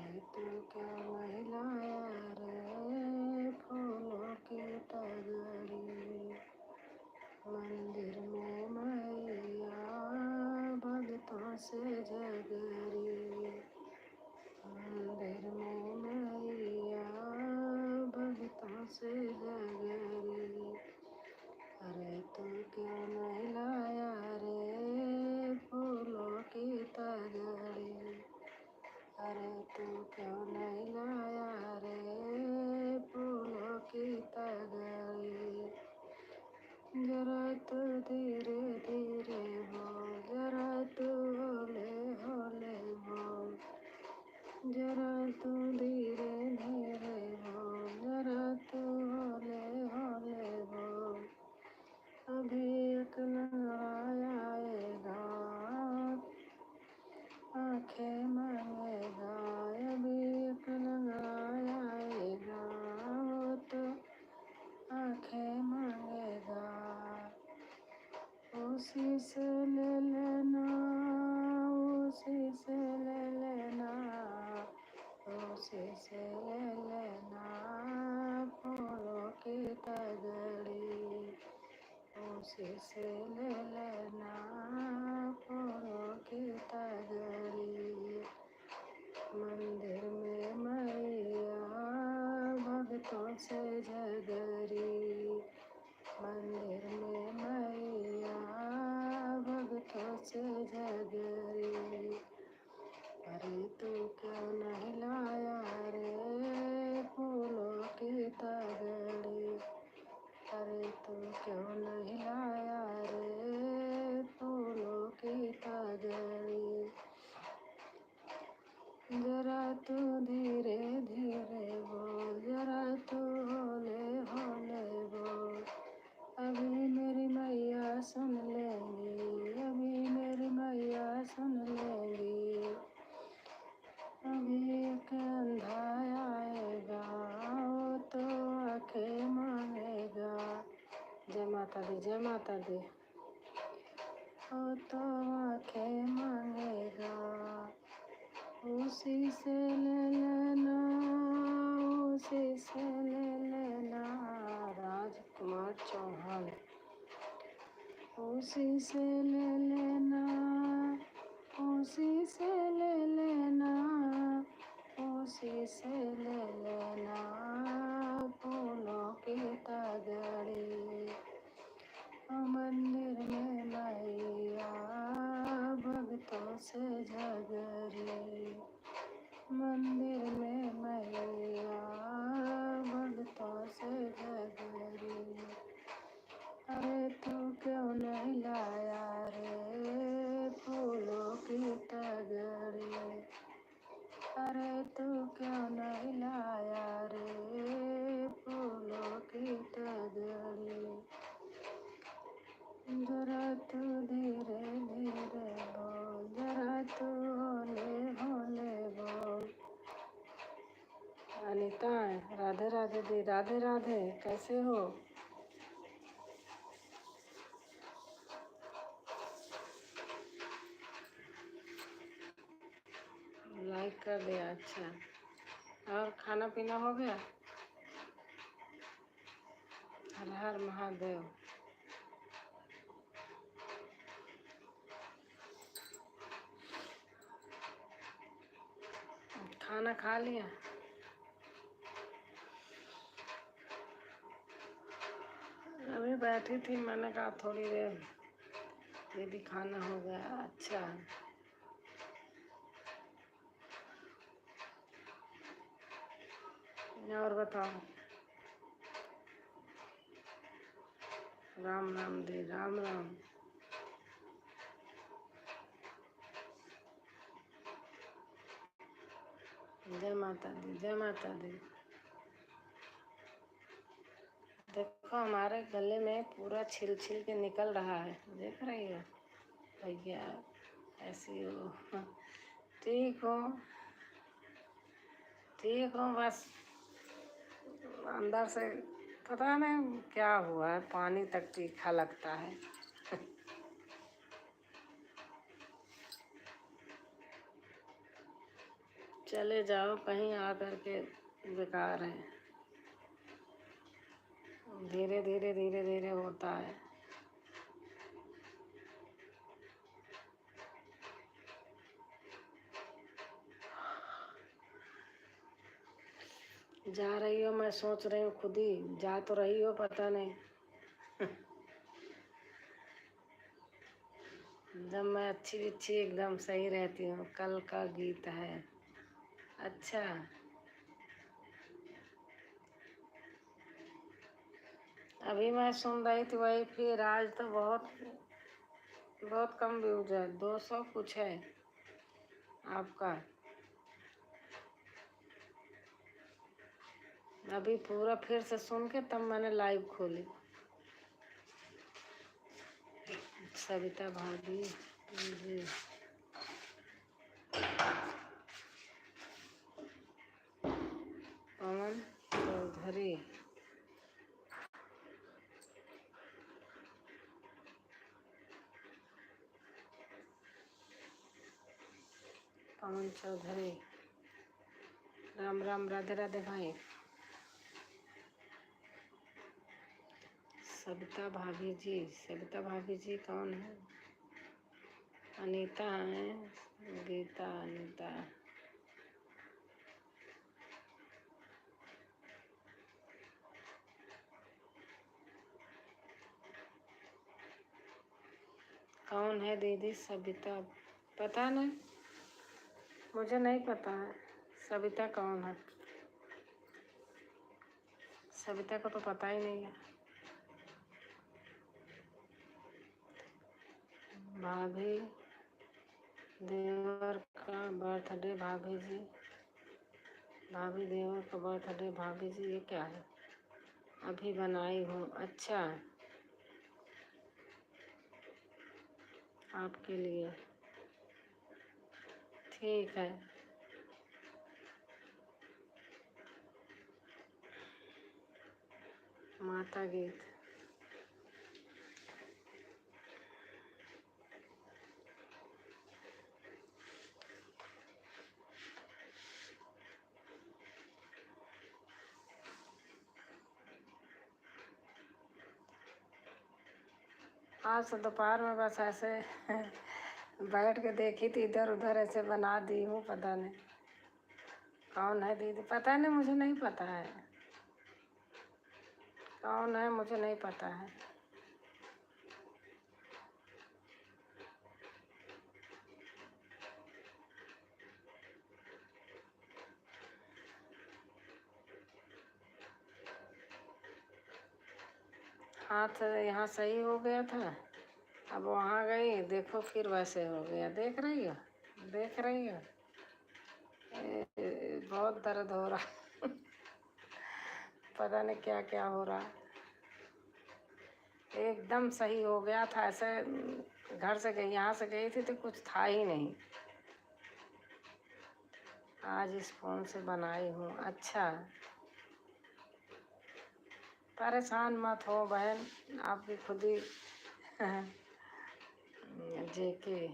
तू क्या महिलाया रे फूलों की टगरी, मंदिर में मैया भक्तों से जगरी, मंदिर में मैया भक्तों से जगरी। अरे तू क्यों नहीं लाया रे फूलों की टगरी, अरे तू क्यों नहीं लाया रे फूलों की टगरी। जरा तू धीरे धीरे बोल, जरा तू हौले हौले बोल, जरा तू धीरे धीरे बोल, जरा तू हौले हौले बोल। अभी एक लंगड़ा आएगा, आंखें मांगेगा, अभी एक लंगड़ा आएगा, वो तो आंखें मांगेगा। उसी से ले लेना, उसी से ले लेना, उसी से ले लेना फूलों की टगरी, उसी से ले लेना फूलों की टगरी। मंदिर में मैया भक्तों से जगरी, मंदिर में मैया भक्तों से जगरी। अरे तू क्यों नहीं लाया रे फूलों की टगरी, अरे तू क्यों नहीं लाया रे फूलों की टगरी। जरा तू धीरे धीरे बोल, जरा तू हौले हौले बोल। अभी मेरी मैया सुन लेंगी, अभी मेरी मैया सुन लेंगी। अभी एक अंधा आएगा, वो तो आंखें मांगेगा। जय माता दी, जय माता दी। वो तो आंखें मांगेगा, उसी से ले लेना, उसी से ले लेना। राजकुमार चौहान। उसी से ले लेना, उसी से ले लेना, उसी से ले लेना फूलों की टगरी। मंदिर में मैया भक्तों से जगरी, मंदिर में मैया भक्तों से जगरी। अरे तू क्यों नहीं लाया रे फूलों की टगरी, अरे तू क्यों नहीं लाया रे फूलों की टगरी। जरा तू धीरे धीरे बोल, जरा तू हौले हौले बोल। अनीता, राधे राधे दी, राधे राधे, कैसे हो? लाइक कर दिया, अच्छा। और खाना पीना हो गया? हर हर महादेव। खाना खा लिया? अभी बैठी थी, मैंने कहा थोड़ी देर ये भी खाना हो गया। अच्छा, और बताओ। राम राम दी, राम राम। जय माता दी, जय माता दी। देखो हमारे गले में पूरा छिल छिल के निकल रहा है, देख रही है भैया? ऐसी हो? ठीक हो? ठीक हो? बस अंदर से पता नहीं क्या हुआ है, पानी तक तीखा लगता है। चले जाओ कहीं आकर के, बेकार है। धीरे धीरे धीरे धीरे होता है। जा रही हो, मैं सोच रही हूँ खुद ही जा तो रही हो, पता नहीं। जब मैं अच्छी अच्छी एकदम सही रहती हूँ। कल का गीत है। अच्छा, अभी मैं सुन रही थी वही, फिर आज तो बहुत बहुत कम व्यूज है, 200 कुछ है आपका। अभी पूरा फिर से सुन के तब मैंने लाइव खोली। सविता भाभी जी, पवन चौधरी, पवन चौधरी, राम राम, राधे राधे भाई। सविता भाभी जी, सविता भाभी जी कौन है? अनीता है, गीता, अनीता। कौन है दीदी सविता? पता नहीं, मुझे नहीं पता है सविता कौन है। सविता को तो पता ही नहीं है। भाभी देवर का बर्थडे, भाभी जी, भाभी देवर का बर्थडे, भाभी जी, ये क्या है? अभी बनाई हूँ। अच्छा, आपके लिए, ठीक है। माता गीत, आज तो दोपहर में बस ऐसे बैठ के देखी थी, इधर उधर ऐसे बना दी हूँ। पता नहीं कौन है दीदी, पता नहीं, मुझे नहीं पता है कौन है, मुझे नहीं पता है। हाथ यहाँ सही हो गया था, अब वहाँ गई, देखो फिर वैसे हो गया। देख रही हो, देख रही हो, बहुत दर्द हो रहा। पता नहीं क्या क्या हो रहा। एकदम सही हो गया था, ऐसे घर से गई, यहाँ से गई थी तो कुछ था ही नहीं। आज इस फोन से बनाई हूँ। अच्छा, परेशान मत हो बहन, आप भी खुद ही जेके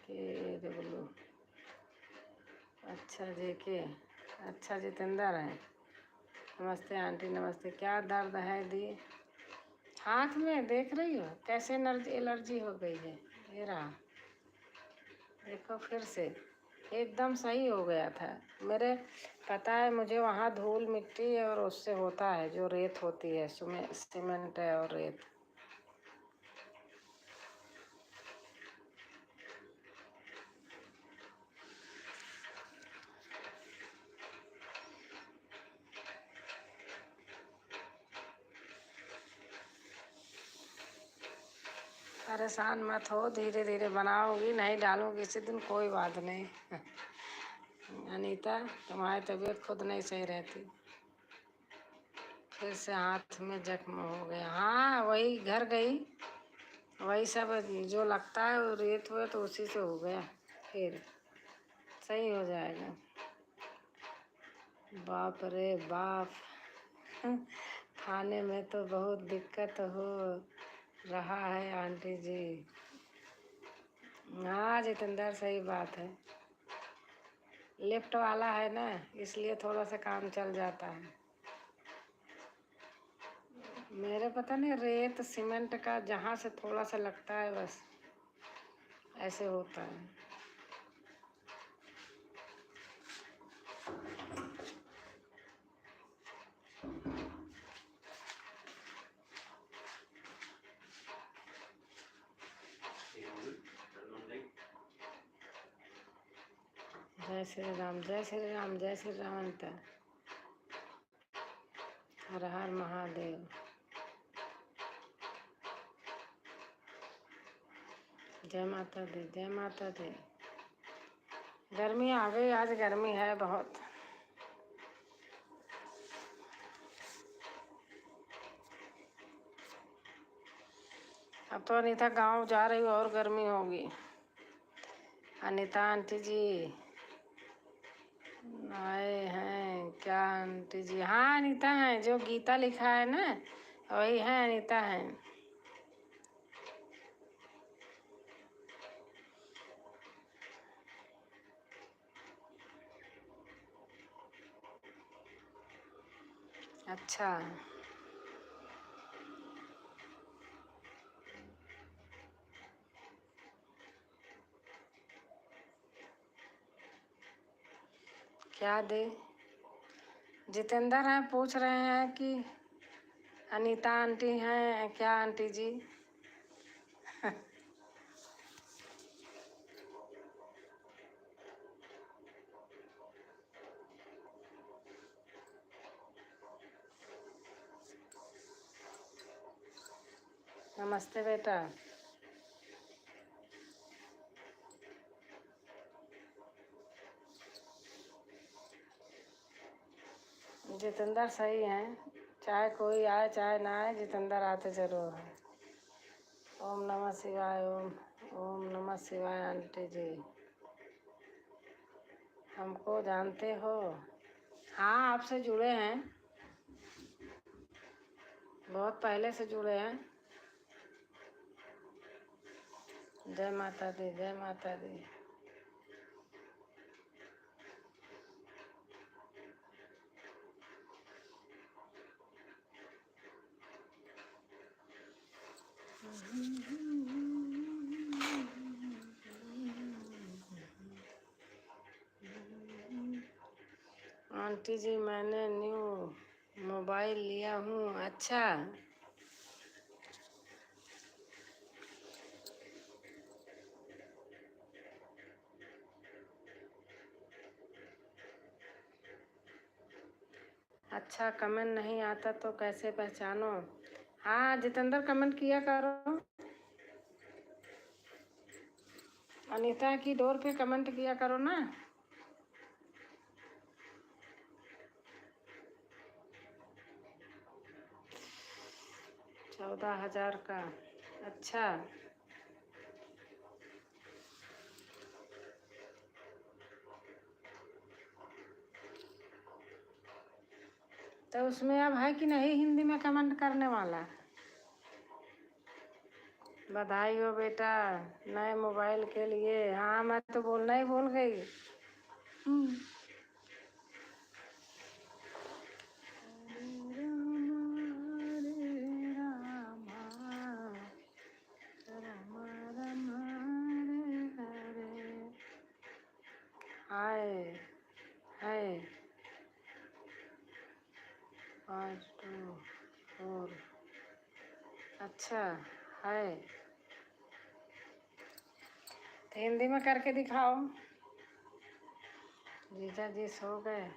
के डब्लू, अच्छा जेके, अच्छा जितेंद्र है। नमस्ते आंटी, नमस्ते। क्या दर्द है दी? हाथ में, देख रही हो कैसे एलर्जी हो गई है। ये रहा, देखो फिर से एकदम सही हो गया था मेरे। पता है मुझे, वहाँ धूल मिट्टी और उससे होता है, जो रेत होती है, सीमेंट है और रेत। परेशान मत हो, धीरे धीरे बनाओगी, नहीं डालूंगी किसी दिन, कोई बात नहीं। अनीता, तुम्हारी तबीयत खुद नहीं सही रहती। फिर से हाथ में जख्म हो गया। हाँ, वही घर गई, वही सब जो लगता है वो रेत हुए तो उसी से हो गया, फिर सही हो जाएगा। बाप रे बाप, खाने में तो बहुत दिक्कत हो रहा है आंटी जी। हाँ जितेंद्र, सही बात है। लिफ्ट वाला है ना, इसलिए थोड़ा सा काम चल जाता है। मेरे पता नहीं, रेत सीमेंट का जहाँ से थोड़ा सा लगता है बस ऐसे होता है। जय श्री राम, जय श्री राम, जय श्री राम अंत। हर हर महादेव। जय माता दी, जय माता दी। गर्मी आ गई, आज गर्मी है बहुत। अब तो अनीता गांव जा रही और गर्मी होगी। अनीता आंटी जी आए हैं क्या? आंटी जी, हाँ अनीता हैं, जो गीता लिखा है ना वही है, अनीता हैं। अच्छा, क्या दे? जितेंद्र हैं, पूछ रहे हैं कि अनीता आंटी हैं क्या आंटी जी? नमस्ते बेटा। जितेंद्र सही हैं, चाहे कोई आए चाहे ना आए, जितेंद्र आते जरूर हैं। ओम नमः शिवाय, ओम नमः शिवाय आंटी जी। हमको जानते हो? हाँ, आपसे जुड़े हैं, बहुत पहले से जुड़े हैं। जय माता दी, जय माता दी। आंटी जी, मैंने न्यू मोबाइल लिया हूँ। अच्छा, अच्छा कमेंट नहीं आता तो कैसे पहचानो? हाँ जितेंद्र, कमेंट किया करो। अनीता की डोर पे कमेंट किया करो ना। 14,000 का। अच्छा, तो उसमें अब है कि नहीं हिंदी में कमेंट करने वाला? बधाई हो बेटा नए मोबाइल के लिए। हाँ, मैं तो बोलना ही भूल गई। हाय हाय 5 2 4। अच्छा है, तो हिंदी में करके दिखाओ। जीजा जी सो गए?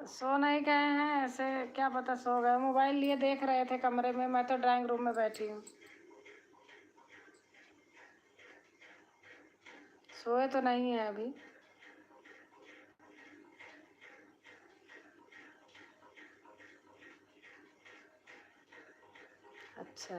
सो नहीं गए हैं, ऐसे क्या पता सो गए। मोबाइल लिए देख रहे थे कमरे में, मैं तो ड्राइंग रूम में बैठी हूँ। सोए तो नहीं है अभी। अच्छा,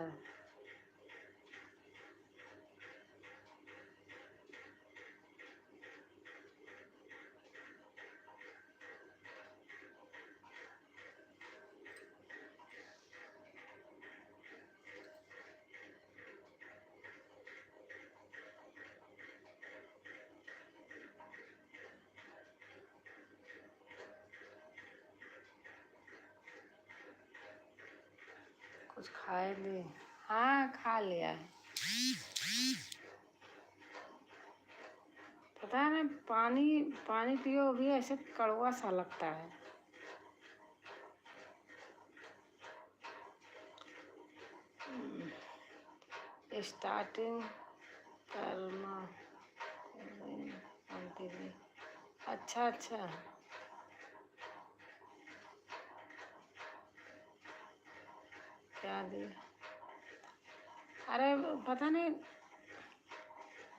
कुछ खाए दी? हाँ खा लिया है। पता है ना, पानी पानी पियो भी ऐसे कड़वा सा लगता है। स्टार्टिंग करना आंटी जी। अच्छा अच्छा, क्या दिया? अरे पता नहीं,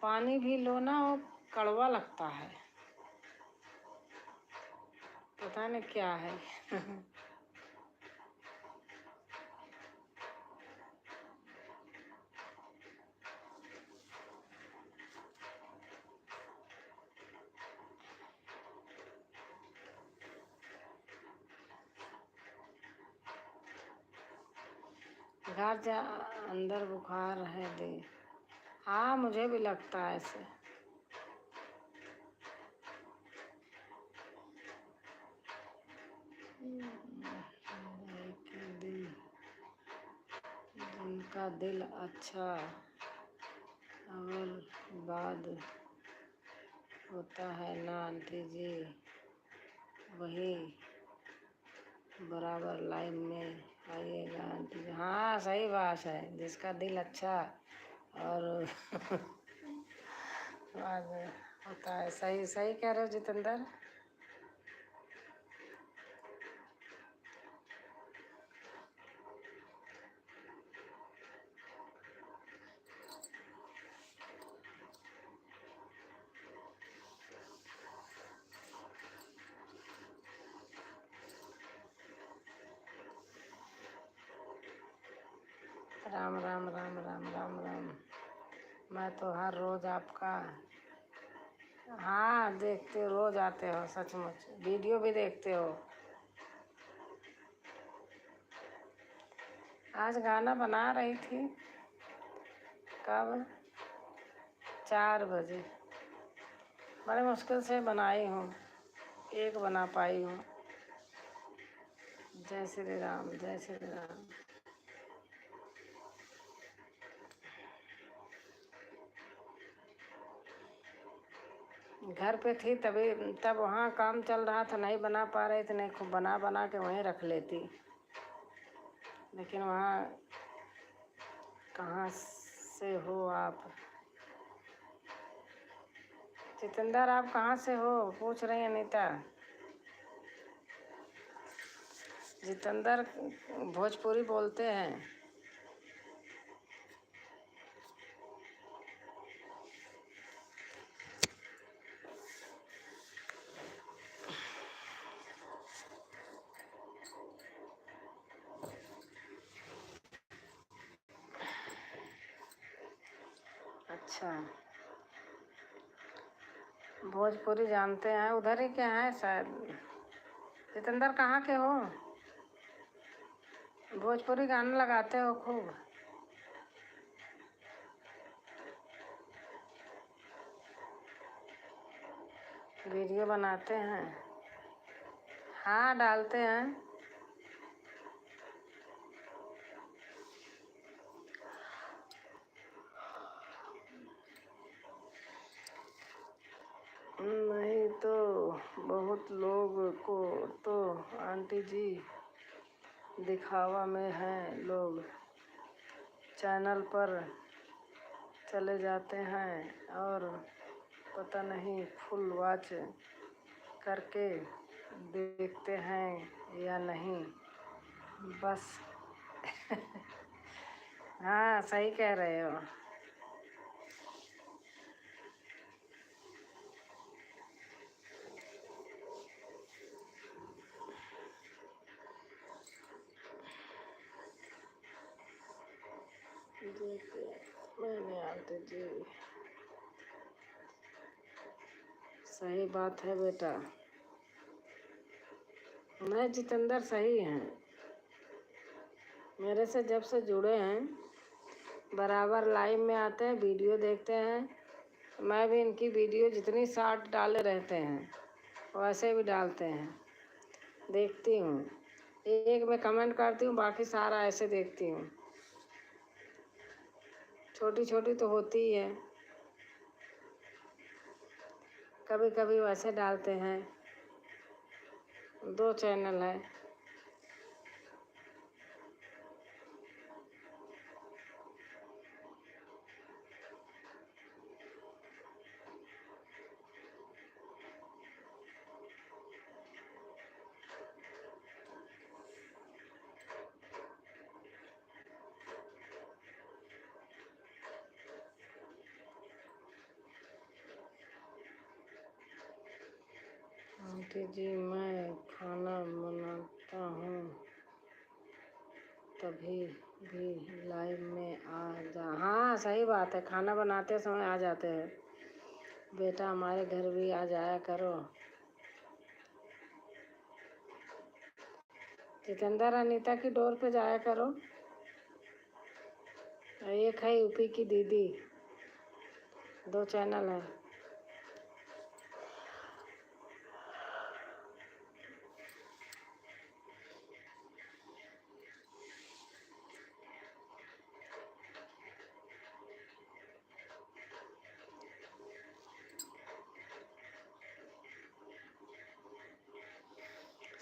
पानी भी लो ना, वो कड़वा लगता है, पता नहीं क्या है। घर जा, अंदर बुखार है दी। हाँ मुझे भी लगता है ऐसे। जिनका दिल अच्छा और बाद होता है ना आंटी जी, वही बराबर लाइन में आइएगा आंटी जी। हाँ सही बात है, जिसका दिल अच्छा और बाद होता है। सही सही कह रहे हो जितेंद्र। राम राम राम राम राम राम। मैं तो हर रोज़ आपका, हाँ देखते हो, रोज़ आते हो, सचमुच वीडियो भी देखते हो। आज गाना बना रही थी। कब? 4 बजे। बड़े मुश्किल से बनाई हूँ, एक बना पाई हूँ। जय श्री राम, जय श्री राम। घर पे थी तभी, तब वहाँ काम चल रहा था, नहीं बना पा रही थी, नहीं खूब बना बना के वहीं रख लेती, लेकिन वहाँ कहाँ से हो आप? जितेंद्र आप कहाँ से हो, पूछ रही अनीता। जितेंद्र भोजपुरी बोलते हैं। अच्छा, भोजपुरी जानते हैं, उधर ही क्या है शायद। जितेंद्र कहाँ के हो? भोजपुरी गाना लगाते हो खूब? वीडियो बनाते हैं? हाँ डालते हैं। नहीं तो बहुत लोग को तो आंटी जी दिखावा में हैं लोग, चैनल पर चले जाते हैं और पता नहीं फुल वॉच करके देखते हैं या नहीं, बस। हाँ सही कह रहे हो। मैंने आंटी जी, सही बात है बेटा, मैं जितेंद्र सही हैं, मेरे से जब से जुड़े हैं बराबर लाइव में आते हैं, वीडियो देखते हैं। मैं भी इनकी वीडियो जितनी शॉर्ट डाले रहते हैं वैसे भी डालते हैं, देखती हूँ। एक में कमेंट करती हूँ, बाकी सारा ऐसे देखती हूँ। छोटी छोटी तो होती ही है, कभी कभी वैसे डालते हैं। 2 चैनल है। आंटी जी मैं खाना बनाता हूँ तभी भी लाइव में आ जा। हाँ सही बात है, खाना बनाते समय आ जाते हैं। बेटा हमारे घर भी आ जाया करो। जितेंद्र अनीता की डोर पे जाया करो। एक है यूपी की दीदी, 2 चैनल है।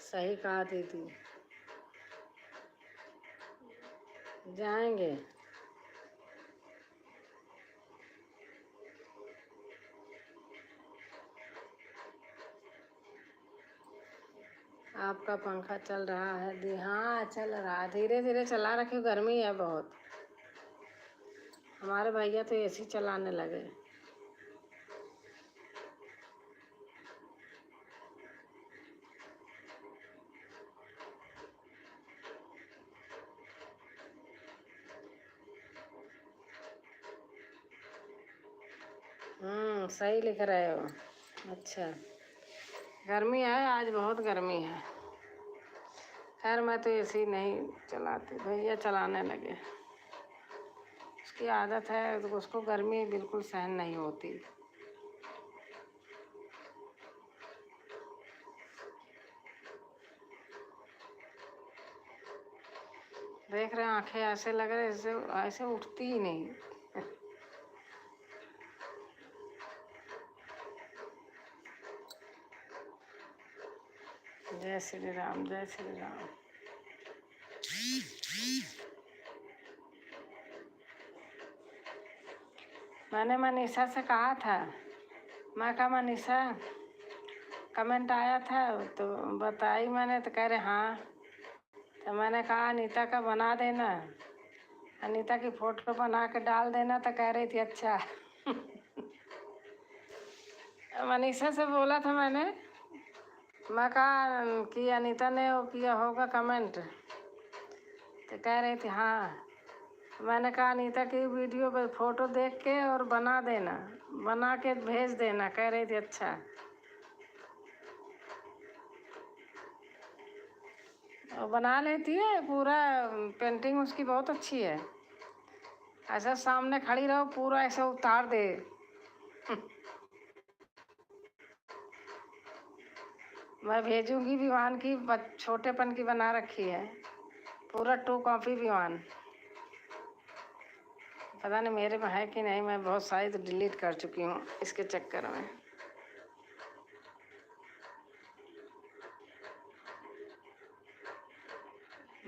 सही कहा दीदी, जाएंगे। आपका पंखा चल रहा है दी? हाँ चल रहा है, धीरे धीरे चला रखे, गर्मी है बहुत। हमारे भैया तो एसी चलाने लगे। सही लिख रहे हो। अच्छा, गर्मी है आज, बहुत गर्मी है। खैर मैं तो एसी नहीं चलाती, भैया चलाने लगे। उसकी आदत है तो उसको गर्मी बिल्कुल सहन नहीं होती। देख रहे हैं आंखें ऐसे लग रहे जैसे ऐसे उठती ही नहीं। जय श्री राम, जय श्री राम। मैंने मनीषा से कहा था, मैं कहा मनीषा कमेंट आया था तो बताई मैंने, तो कह रहे हाँ। तो मैंने कहा अनीता का बना देना, अनीता की फ़ोटो बना के डाल देना, तो कह रही थी अच्छा। मनीषा से बोला था मैंने, मैं कहा कि अनीता ने वो किया होगा कमेंट, तो कह रही थी हाँ। मैंने कहा अनीता की वीडियो पर फ़ोटो देख के और बना देना, बना के भेज देना, कह रही थी अच्छा। और बना लेती है पूरा, पेंटिंग उसकी बहुत अच्छी है। ऐसा सामने खड़ी रहो पूरा ऐसे उतार दे। मैं भेजूंगी, विवान की छोटेपन की बना रखी है, पूरा 2 कॉपी विवान। पता नहीं मेरे में है कि नहीं, मैं बहुत सारी तो डिलीट कर चुकी हूँ इसके चक्कर में।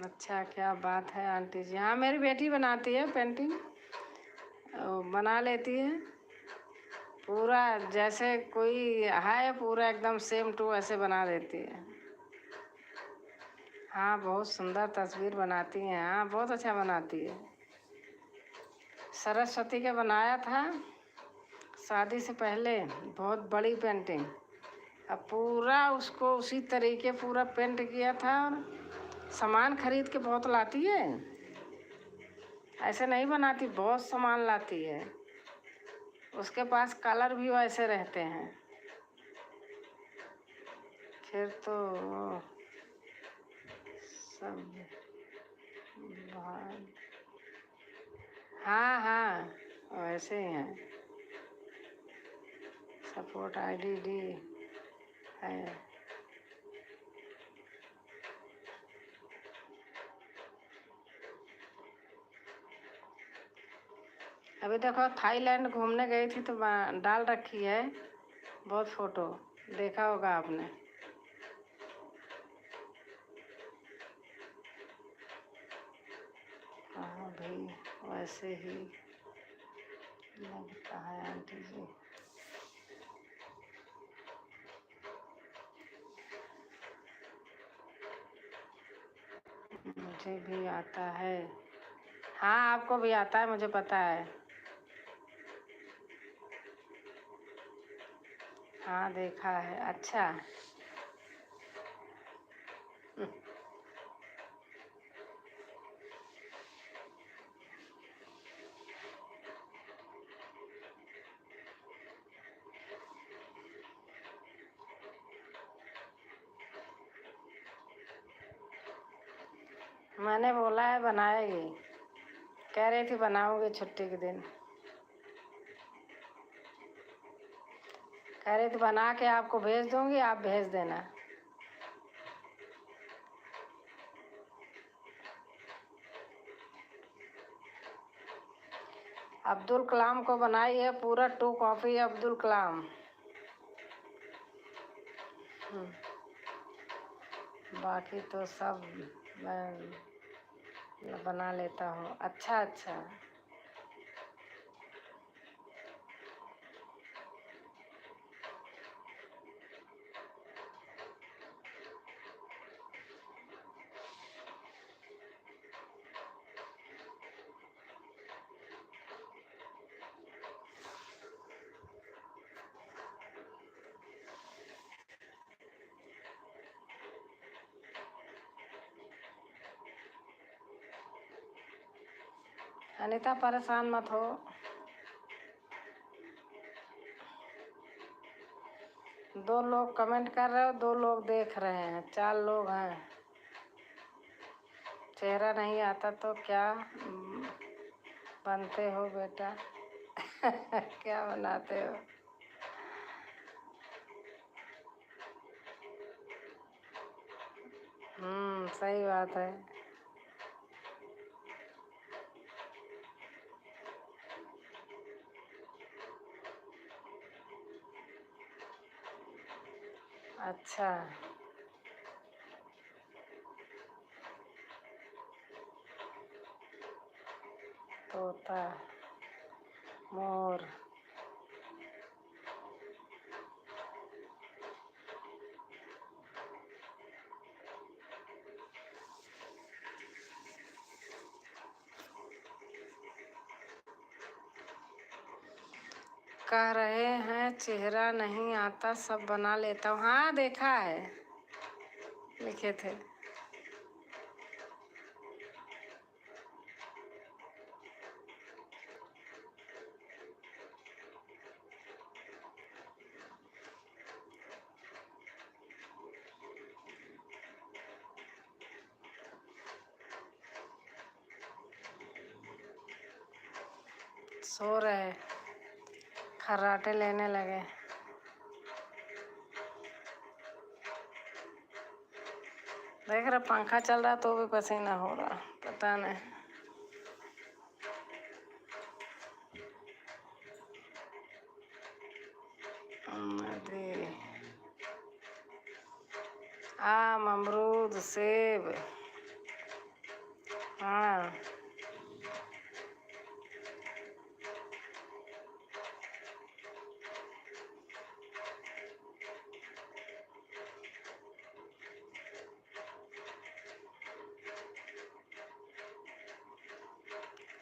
अच्छा क्या बात है आंटी जी। हाँ मेरी बेटी बनाती है पेंटिंग, बना लेती है पूरा, जैसे कोई है पूरा एकदम सेम टू ऐसे बना देती है। हाँ बहुत सुंदर तस्वीर बनाती हैं। हाँ बहुत अच्छा बनाती है। सरस्वती का बनाया था शादी से पहले, बहुत बड़ी पेंटिंग। अब पूरा उसको उसी तरीके पूरा पेंट किया था, और सामान खरीद के बहुत लाती है, ऐसे नहीं बनाती, बहुत सामान लाती है। उसके पास कलर भी वैसे रहते हैं। फिर तो सब बहुत, हाँ हाँ वैसे ही हैं। सपोर्ट आईडी डी है। अभी देखो थाईलैंड घूमने गई थी तो डाल रखी है बहुत फोटो, देखा होगा आपने। हाँ भाई वैसे ही लगता है आंटी जी। मुझे भी आता है। हाँ आपको भी आता है, मुझे पता है। हाँ देखा है। अच्छा मैंने बोला है बनाएगी, कह रही थी बनाऊंगी छुट्टी के दिन, कह रही थी बना के आपको भेज दूंगी, आप भेज देना। अब्दुल कलाम को बनाई है पूरा 2 कॉपी अब्दुल कलाम। बाकी तो सब मैं बना लेता हूँ। अच्छा अच्छा। अनीता परेशान मत हो। दो लोग कमेंट कर रहे हो, 2 लोग देख रहे हैं, 4 लोग हैं। चेहरा नहीं आता तो क्या बनते हो बेटा? क्या बनाते हो? सही बात है। अच्छा तोता, मोर, कह रहे हैं चेहरा नहीं आता सब बना लेता हूँ। हाँ देखा है, लिखे थे। सो रहे, खर्राटे लेने लगे। देख रहा पंखा चल रहा तो भी पसीना हो रहा, पता नहीं। नदी, आम, अमरूद, सेब। हाँ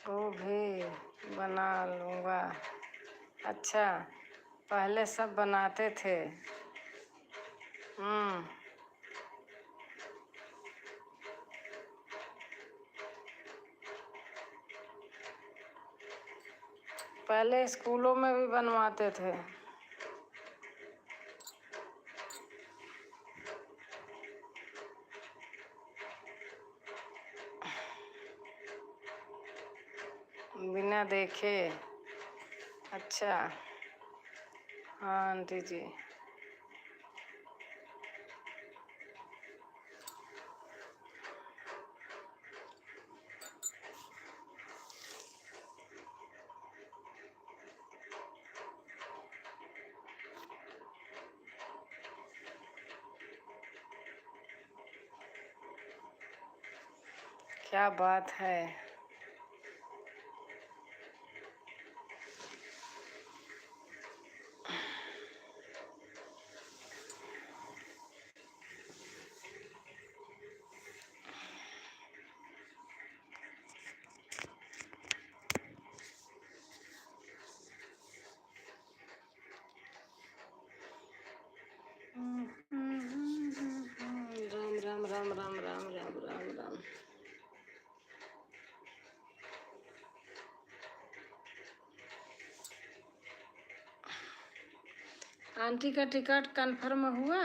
वो भी बना लूँगा। अच्छा पहले सब बनाते थे। पहले स्कूलों में भी बनवाते थे। बिना देखे। अच्छा हाँ आंटी जी। क्या बात है। राम राम राम राम राम राम राम राम। आंटी का टिकट कंफर्म हुआ?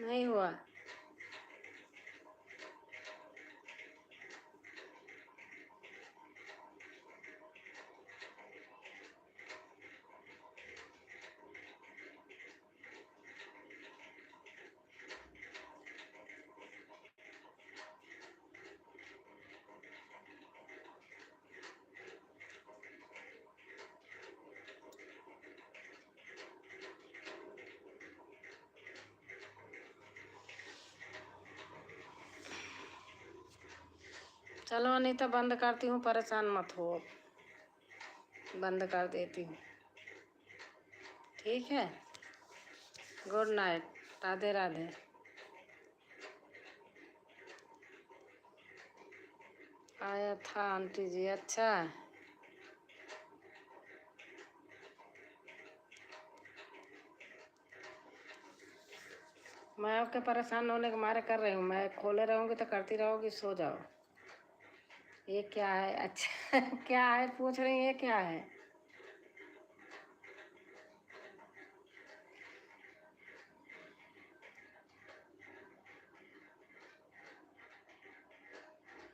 नहीं हुआ? चलो अनीता बंद करती हूँ, परेशान मत हो, बंद कर देती हूँ, ठीक है। Good night, Radhe Radhe. आया था आंटी जी, अच्छा। मैं आपके परेशान होने के मारे कर रही हूँ, मैं खोले रहूँगी तो करती रहोगी, सो जाओ। ये क्या है? अच्छा क्या है पूछ रही, ये क्या है?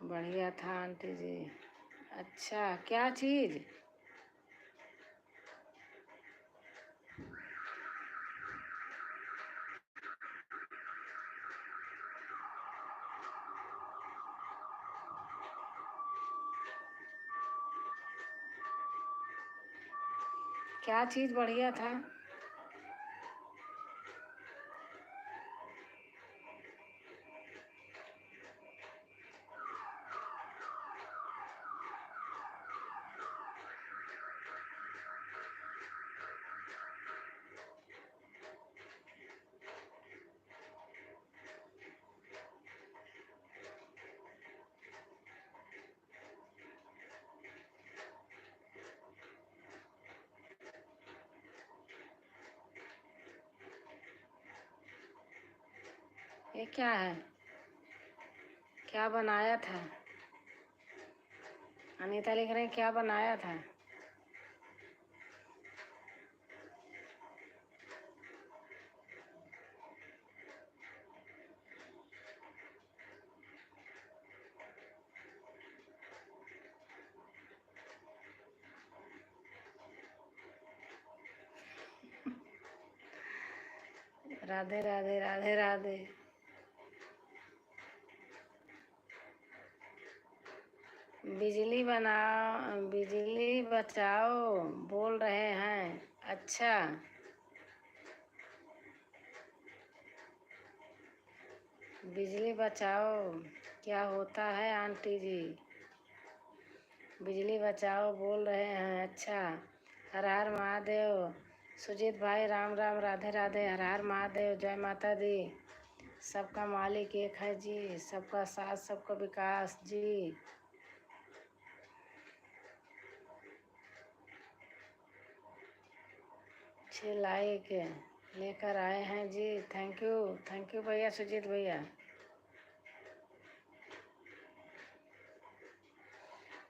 बढ़िया था आंटी जी। अच्छा, क्या चीज़? क्या चीज़ बढ़िया था? ये क्या है? क्या बनाया था? अनीता लिख रही क्या बनाया था? राधे राधे राधे राधे। बिजली बचाओ बोल रहे हैं, अच्छा। बिजली बचाओ क्या होता है आंटी जी? बिजली बचाओ बोल रहे हैं, अच्छा। हर हर महादेव। सुजीत भाई राम राम, राधे राधे, हर हर महादेव, जय माता दी। सबका मालिक एक है जी, सबका साथ सबका विकास जी। अच्छे लाइक लेकर आए हैं जी, थैंक यू भैया, सुजीत भैया।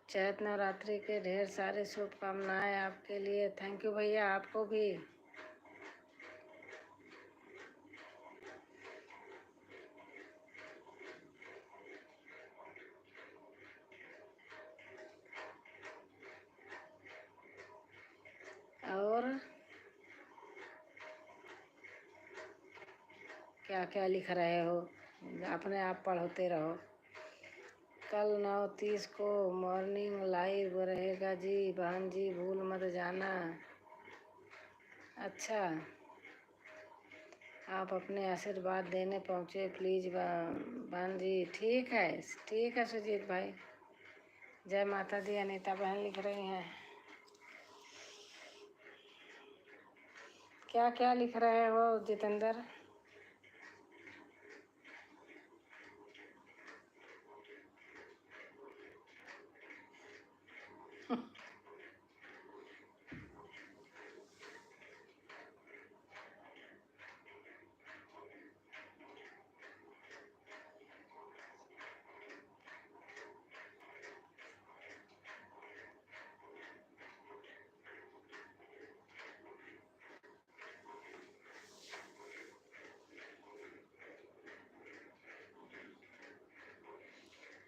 चैत नवरात्रि के ढेर सारे शुभकामनाएं आपके लिए, थैंक यू भैया, आपको भी। और क्या क्या लिख रहे हो? अपने आप पढ़ते रहो। कल 9:30 को मॉर्निंग लाइव रहेगा जी, बहन जी भूल मत जाना। अच्छा, आप अपने आशीर्वाद देने पहुँचे प्लीज़ बहन जी। ठीक है सुजीत भाई। जय माता दी। अनीता बहन लिख रही हैं। क्या क्या लिख रहे हो जितेंद्र?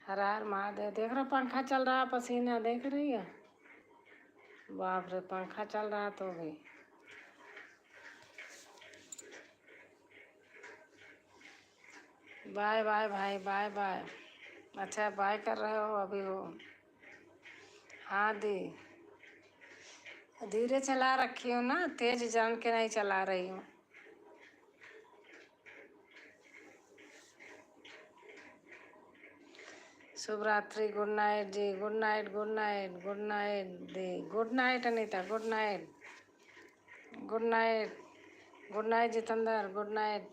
हर हर महादेव। देख रहा पंखा चल रहा, पसीना देख रही है। बाप रे, पंखा चल रहा तो भी। बाय बाय भाई, बाय बाय। अच्छा बाय कर रहे हो अभी हो? हाँ दी, धीरे चला रखी हूँ ना, तेज जान के नहीं चला रही हूँ। शुभ रात्रि। Good night ji. Good night, good night, good night दी। Good night Anita, good night, good night, good night Jitendra, good night.